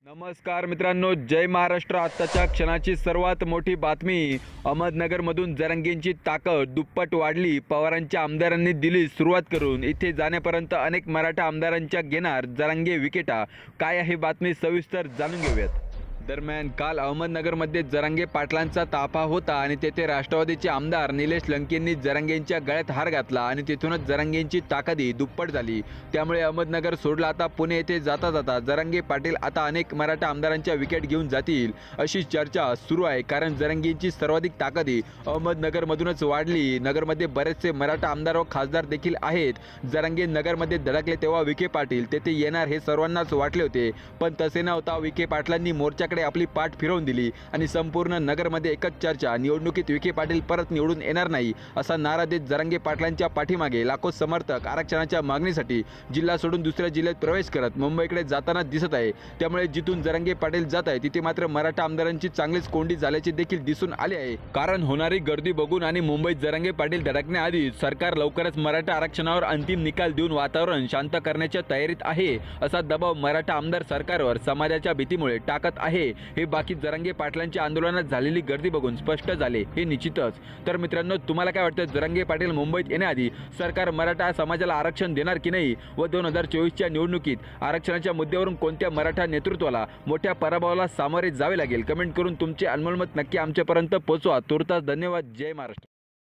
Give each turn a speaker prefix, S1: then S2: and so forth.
S1: नमस्कार मित्रांनो, जय महाराष्ट्र। आत्ताच्या क्षणाची सर्वात मोठी बातमी। अहमदनगरमधून जरांगेंची ताकद दुप्पट वाढली। पवारांच्या आमदारांनी दिली सुरुवात करून इथे जाण्यापर्यंत अनेक मराठा आमदारांच्या घेणार जरांगे विकेटा। काय आहे बातमी, सविस्तर जाणून घेऊयात। दरम्यान काल अहमदनगरमध्ये जरांगे पाटलांचा ताफा होता आणि तेथे राष्ट्रवादीचे आमदार निलेश लंकेंनी जरांगेंच्या गळ्यात हार घातला आणि तिथूनच जरांगेंची ताकदी दुप्पट झाली। त्यामुळे अहमदनगर सोडला आता पुणे येथे जाता जाता जरांगे पाटील आता अनेक मराठा आमदारांच्या विकेट घेऊन जातील अशी चर्चा सुरू आहे। कारण जरांगेंची सर्वाधिक ताकदी अहमदनगरमधूनच वाढली। नगरमध्ये बरेचसे मराठा आमदार व खासदार देखील आहेत। जरांगे नगरमध्ये धडकले तेव्हा विखे पाटील तेथे येणार हे सर्वांनाच वाटले होते, पण तसे न होता विखे पाटलांनी मोर्चा कडे आपली पाठ फिरवून दिली आणि संपूर्ण नगरमध्ये एकच चर्चा, निवडणुकीत विखे पाटील परत निवडून येणार नाही असा नारा देत जरांगे पाटलांच्या पाठीमागे लाखो समर्थक आरक्षणाच्या मागणीसाठी जिल्हा सोडून दुसऱ्या जिल्ह्यात प्रवेश करत मुंबईकडे जाताना दिसत आहे। त्यामुळे जिथून जरांगे पाटील जात आहे तिथे मात्र मराठा आमदारांची चांगलीच कोंडी झाल्याचे देखील दिसून आले आहे। कारण होणारी गर्दी बघून आणि मुंबईत जरांगे पाटील धडकण्याआधी सरकार लवकरच मराठा आरक्षणावर अंतिम निकाल देऊन वातावरण शांत करण्याच्या तयारीत आहे असा दबाव मराठा आमदार सरकारवर समाजाच्या भीतीमुळे टाकत आहे। हे बाकी जरांगे पाटलांच्या आंदोलनात झालेली गर्दी बघून स्पष्ट झाले हे निश्चितच। तर मित्रांनो, तुम्हाला काय वाटतं, जरांगे पाटील मुंबईत येण्याआधी सरकार मराठा समाजाला आरक्षण देणार की नाही व 2024च्या निवडणुकीत आरक्षणाच्या मुद्द्यावरून कोणत्या मराठा नेतृत्वाला मोठ्या पराभवाला सामोरे जावे लागेल? कमेंट करून तुमचे अनमोल मत नक्की आमच्यापर्यंत पोहोचवा। तुर्तास धन्यवाद। जय महाराष्ट्र।